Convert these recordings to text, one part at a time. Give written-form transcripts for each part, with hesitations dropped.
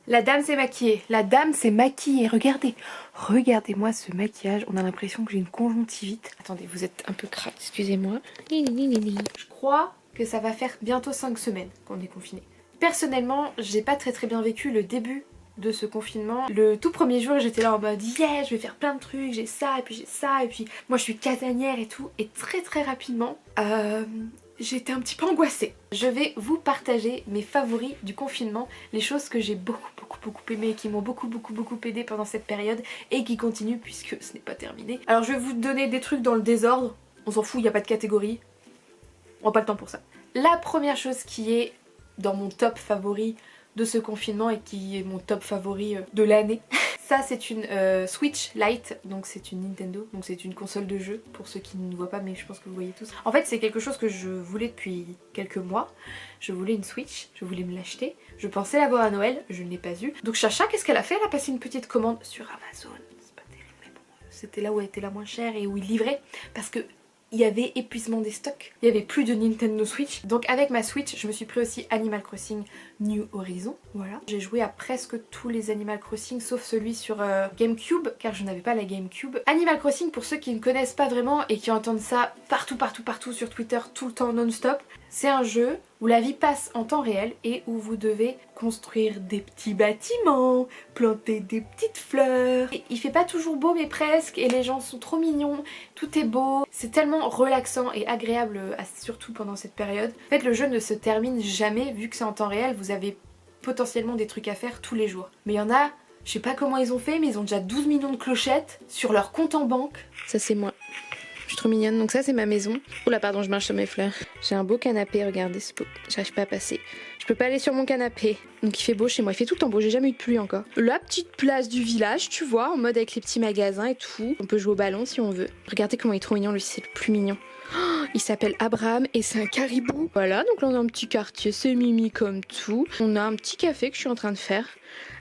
La dame s'est maquillée, la dame s'est maquillée, regardez. Regardez-moi ce maquillage, on a l'impression que j'ai une conjonctivite. Attendez, vous êtes un peu crade, excusez-moi. Je crois que ça va faire bientôt 5 semaines qu'on est confiné. Personnellement, j'ai pas très bien vécu le début de ce confinement. Le tout premier jour, j'étais là en mode yeah, je vais faire plein de trucs, j'ai ça, et puis j'ai ça, et puis moi je suis casanière et tout. Et très rapidement, j'étais un petit peu angoissée. Je vais vous partager mes favoris du confinement, les choses que j'ai beaucoup aimé et qui m'ont beaucoup aidé pendant cette période et qui continuent puisque ce n'est pas terminé. Alors je vais vous donner des trucs dans le désordre, on s'en fout, il n'y a pas de catégorie, on n'a pas le temps pour ça. La première chose qui est dans mon top favori de ce confinement et qui est mon top favori de l'année. Ça c'est une Switch Lite, donc c'est une Nintendo, donc c'est une console de jeu pour ceux qui ne voient pas mais je pense que vous voyez tous. En fait c'est quelque chose que je voulais depuis quelques mois, je voulais une Switch, je voulais me l'acheter, je pensais l'avoir à Noël, je ne l'ai pas eu. Donc Chacha qu'est-ce qu'elle a fait? Elle a passé une petite commande sur Amazon, c'est pas terrible mais bon, c'était là où elle était la moins chère et où il livrait parce que il y avait épuisement des stocks, il y avait plus de Nintendo Switch. Donc avec ma Switch, je me suis pris aussi Animal Crossing New Horizon, voilà. J'ai joué à presque tous les Animal Crossing sauf celui sur GameCube, car je n'avais pas la GameCube. Animal Crossing, pour ceux qui ne connaissent pas vraiment et qui entendent ça partout sur Twitter tout le temps non-stop, c'est un jeu où la vie passe en temps réel et où vous devez construire des petits bâtiments, planter des petites fleurs. Et il fait pas toujours beau mais presque, et les gens sont trop mignons, tout est beau. C'est tellement relaxant et agréable, surtout pendant cette période. En fait le jeu ne se termine jamais vu que c'est en temps réel, vous avez potentiellement des trucs à faire tous les jours. Mais il y en a, je sais pas comment ils ont fait mais ils ont déjà 12 millions de clochettes sur leur compte en banque. Ça c'est moi. Je suis trop mignonne, donc ça c'est ma maison. Oula pardon, je marche sur mes fleurs. J'ai un beau canapé, regardez ce beau. J'arrive pas à passer. Je peux pas aller sur mon canapé. Donc il fait beau chez moi, il fait tout le temps beau, j'ai jamais eu de pluie encore. La petite place du village, tu vois, en mode avec les petits magasins et tout. On peut jouer au ballon si on veut. Regardez comment il est trop mignon, lui c'est le plus mignon. Oh, il s'appelle Abraham et c'est un caribou. Voilà, donc là on a un petit quartier, c'est mimi comme tout. On a un petit café que je suis en train de faire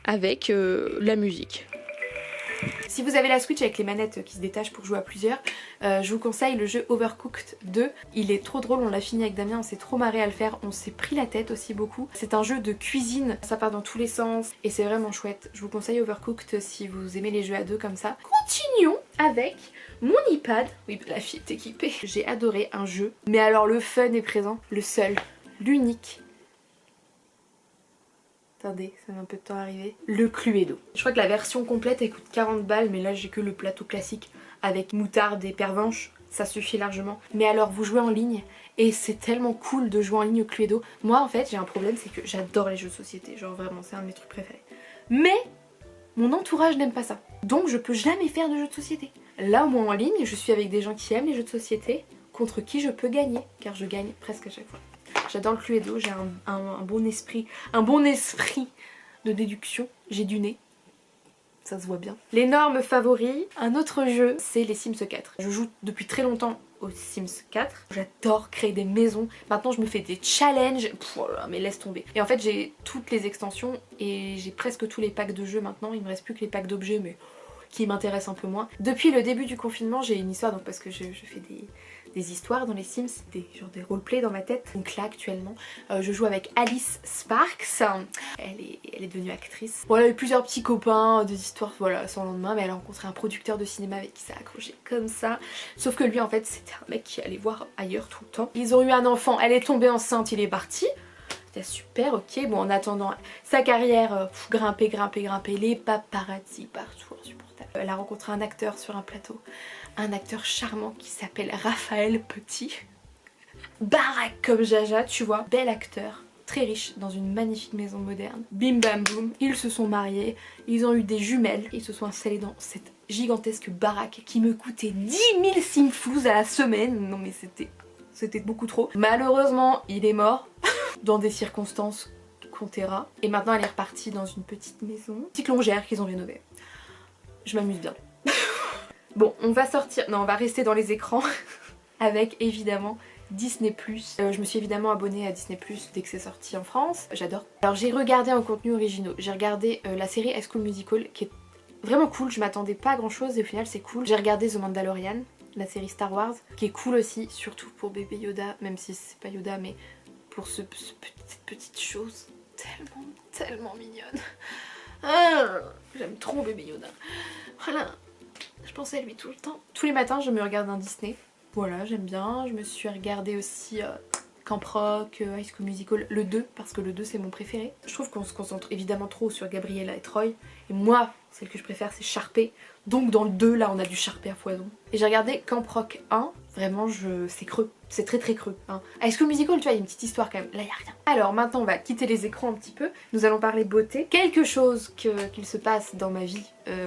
avec la musique. Si vous avez la Switch avec les manettes qui se détachent pour jouer à plusieurs, je vous conseille le jeu Overcooked 2. Il est trop drôle, on l'a fini avec Damien, on s'est trop marré à le faire, on s'est pris la tête aussi beaucoup. C'est un jeu de cuisine, ça part dans tous les sens et c'est vraiment chouette. Je vous conseille Overcooked si vous aimez les jeux à deux comme ça. Continuons avec mon iPad. Oui, la fille est équipée. J'ai adoré un jeu, mais alors le fun est présent, le seul, l'unique. Attendez, ça met un peu de temps à arriver. Le Cluedo. Je crois que la version complète elle coûte 40 balles, mais là j'ai que le plateau classique avec moutarde et pervenche, ça suffit largement. Mais alors vous jouez en ligne et c'est tellement cool de jouer en ligne au Cluedo. Moi en fait j'ai un problème, c'est que j'adore les jeux de société, genre vraiment c'est un de mes trucs préférés. Mais mon entourage n'aime pas ça, donc je peux jamais faire de jeux de société. Là au moins en ligne, je suis avec des gens qui aiment les jeux de société, contre qui je peux gagner, car je gagne presque à chaque fois. J'adore le Cluedo, j'ai un bon esprit de déduction, j'ai du nez, ça se voit bien. Les normes favoris, un autre jeu c'est les Sims 4. Je joue depuis très longtemps aux Sims 4, j'adore créer des maisons, maintenant je me fais des challenges, mais laisse tomber. Et en fait j'ai toutes les extensions et j'ai presque tous les packs de jeux maintenant, il me reste plus que les packs d'objets mais qui m'intéressent un peu moins. Depuis le début du confinement j'ai une histoire, donc parce que je fais des histoires dans les Sims, genre des roleplays dans ma tête. Donc là actuellement je joue avec Alice Sparks, elle est devenue actrice. Bon, elle a eu plusieurs petits copains, des histoires voilà sans lendemain, mais elle a rencontré un producteur de cinéma avec qui ça a accroché comme ça. Sauf que lui en fait c'était un mec qui allait voir ailleurs tout le temps. Ils ont eu un enfant, elle est tombée enceinte, il est parti. C'était super, ok, bon en attendant sa carrière, grimper, les paparazzi partout, insupportable. Elle a rencontré un acteur sur un plateau, un acteur charmant qui s'appelle Raphaël Petit. Baraque comme Jaja, tu vois, bel acteur, très riche, dans une magnifique maison moderne. Bim bam boum, ils se sont mariés, ils ont eu des jumelles, ils se sont installés dans cette gigantesque baraque qui me coûtait 10 000 simfous à la semaine. Non mais c'était beaucoup trop. Malheureusement, il est mort dans des circonstances qu'on taira. Et maintenant elle est repartie dans une petite maison, petite longère qu'ils ont rénovée. Je m'amuse bien. Bon, on va sortir, non on va rester dans les écrans avec évidemment Disney+. Je me suis évidemment abonnée à Disney+, dès que c'est sorti en France, j'adore. Alors j'ai regardé en contenu originaux, j'ai regardé la série High School Musical qui est vraiment cool, je m'attendais pas à grand chose et au final c'est cool. J'ai regardé The Mandalorian, la série Star Wars, qui est cool aussi, surtout pour bébé Yoda, même si c'est pas Yoda mais pour cette petite chose tellement mignonne. J'aime trop bébé Yoda. Voilà, je pensais à lui tout le temps. Tous les matins je me regarde un Disney. Voilà, j'aime bien. Je me suis regardé aussi Camp Rock, High School Musical, le 2, parce que le 2 c'est mon préféré. Je trouve qu'on se concentre évidemment trop sur Gabriella et Troy. Et moi, celle que je préfère c'est Sharpay. Donc dans le 2 là on a du Sharpay à foison. Et j'ai regardé Camp Rock 1, vraiment c'est creux. C'est très très creux. Hein. High School Musical, tu vois, il y a une petite histoire quand même. Là, il n'y a rien. Alors maintenant, on va quitter les écrans un petit peu. Nous allons parler beauté. Quelque chose qu'il se passe dans ma vie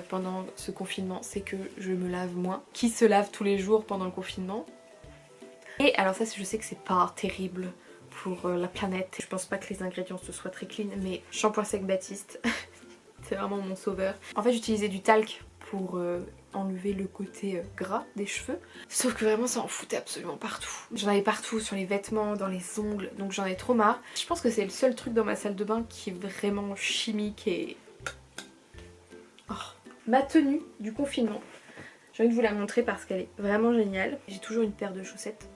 pendant ce confinement, c'est que je me lave moins. Qui se lave tous les jours pendant le confinement? Et alors ça, je sais que c'est pas terrible pour la planète. Je pense pas que les ingrédients ce soient très clean, mais shampoing sec Baptiste, c'est vraiment mon sauveur. En fait, j'utilisais du talc pour enlever le côté gras des cheveux. Sauf que vraiment ça en foutait absolument partout. J'en avais partout, sur les vêtements, dans les ongles, donc j'en ai trop marre. Je pense que c'est le seul truc dans ma salle de bain qui est vraiment chimique et... Oh. Ma tenue du confinement. J'ai envie de vous la montrer parce qu'elle est vraiment géniale. J'ai toujours une paire de chaussettes.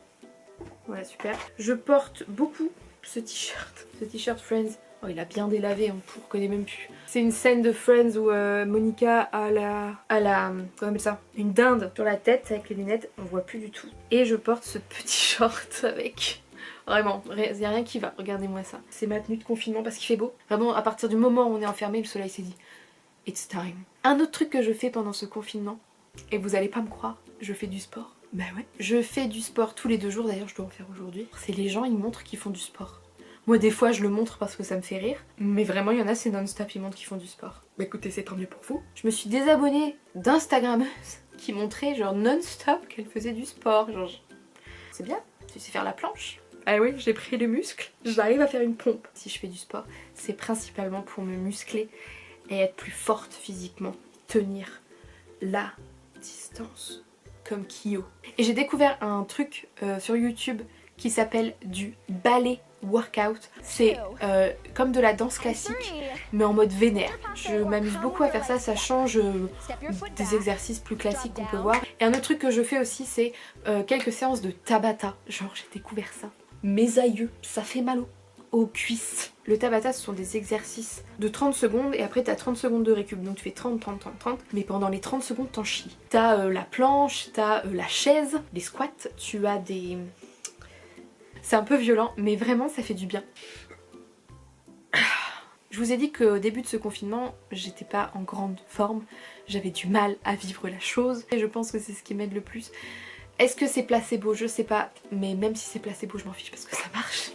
Voilà, super. Je porte beaucoup ce t-shirt. Ce t-shirt Friends. Oh, il a bien délavé, on ne reconnaît même plus. C'est une scène de Friends où Monica a la... comment on appelle ça? Une dinde sur la tête avec les lunettes, on voit plus du tout. Et je porte ce petit short avec... Vraiment, il n'y a rien qui va, regardez-moi ça. C'est ma tenue de confinement parce qu'il fait beau. Vraiment, à partir du moment où on est enfermé, le soleil s'est dit « It's time ». Un autre truc que je fais pendant ce confinement, et vous allez pas me croire, je fais du sport. Bah ouais. Je fais du sport tous les 2 jours, d'ailleurs je dois en faire aujourd'hui. C'est les gens, ils montrent qu'ils font du sport. Moi des fois je le montre parce que ça me fait rire, mais vraiment il y en a c'est non-stop, ils montrent qu'ils font du sport. Bah écoutez, c'est tant mieux pour vous. Je me suis désabonnée d'Instagrammeuses qui montraient genre non-stop qu'elles faisaient du sport. Genre, c'est bien, tu sais faire la planche. Ah oui, j'ai pris les muscles, j'arrive à faire une pompe. Si je fais du sport, c'est principalement pour me muscler et être plus forte physiquement, tenir la distance comme Kyo. Et j'ai découvert un truc sur YouTube qui s'appelle du ballet workout. C'est comme de la danse classique mais en mode vénère. Je m'amuse beaucoup à faire ça, ça change des exercices plus classiques qu'on peut voir. Et un autre truc que je fais aussi c'est quelques séances de Tabata. Genre j'ai découvert ça. Mes aïeux, ça fait mal aux cuisses. Le Tabata ce sont des exercices de 30 secondes et après t'as 30 secondes de récup. Donc tu fais 30, 30, 30, 30. Mais pendant les 30 secondes t'en chies. T'as la planche, t'as la chaise, les squats, tu as des... C'est un peu violent mais vraiment ça fait du bien. Je vous ai dit qu'au début de ce confinement j'étais pas en grande forme. J'avais du mal à vivre la chose. Et je pense que c'est ce qui m'aide le plus. Est-ce que c'est placebo? Je sais pas. Mais même si c'est placebo je m'en fiche parce que ça marche.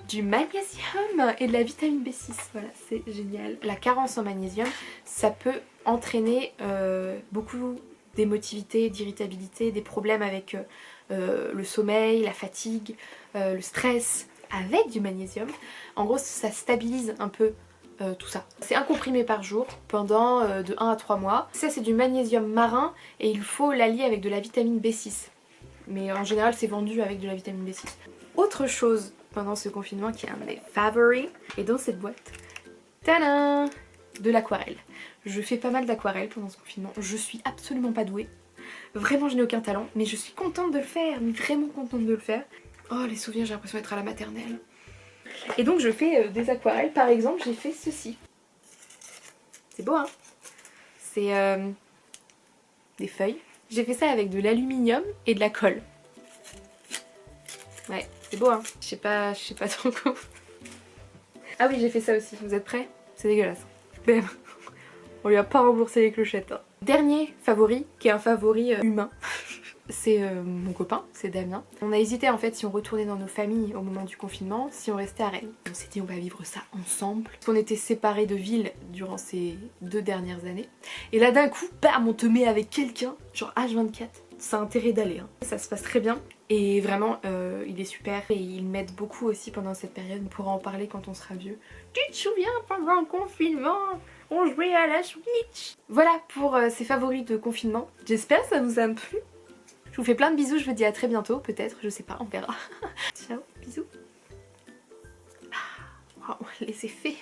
Du magnésium et de la vitamine B6, voilà c'est génial. La carence en magnésium ça peut entraîner beaucoup d'émotivité, d'irritabilité, des problèmes avec le sommeil, la fatigue, le stress avec du magnésium. En gros ça stabilise un peu tout ça. C'est un comprimé par jour pendant de 1 à 3 mois. Ça c'est du magnésium marin et il faut l'allier avec de la vitamine B6. Mais en général c'est vendu avec de la vitamine B6. Autre chose pendant ce confinement qui est un de mes favoris, et dans cette boîte, tadam, de l'aquarelle. Je fais pas mal d'aquarelle pendant ce confinement, je suis absolument pas douée, vraiment je n'ai aucun talent, mais je suis contente de le faire, mais vraiment contente de le faire. Oh les souvenirs, j'ai l'impression d'être à la maternelle. Et donc je fais des aquarelles, par exemple j'ai fait ceci. C'est beau hein. C'est des feuilles. J'ai fait ça avec de l'aluminium et de la colle. Ouais, c'est beau hein. Je sais pas trop comment. Ah oui, j'ai fait ça aussi, vous êtes prêts? C'est dégueulasse. Bam. On lui a pas remboursé les clochettes. Hein. Dernier favori, qui est un favori humain. C'est mon copain, c'est Damien. On a hésité en fait si on retournait dans nos familles au moment du confinement, si on restait à Rennes. On s'est dit on va vivre ça ensemble. On était séparés de ville durant ces 2 dernières années. Et là d'un coup, bam, on te met avec quelqu'un, genre H24. Ça a intérêt d'aller. Hein. Ça se passe très bien. Et vraiment, il est super. Et il m'aide beaucoup aussi pendant cette période. On pourra en parler quand on sera vieux. Tu te souviens pendant le confinement, on jouait à la Switch. Voilà pour ces favoris de confinement. J'espère que ça vous a plu. Je vous fais plein de bisous, je vous dis à très bientôt, peut-être, je sais pas, on verra. Ciao, bisous. Ah, wow, les effets.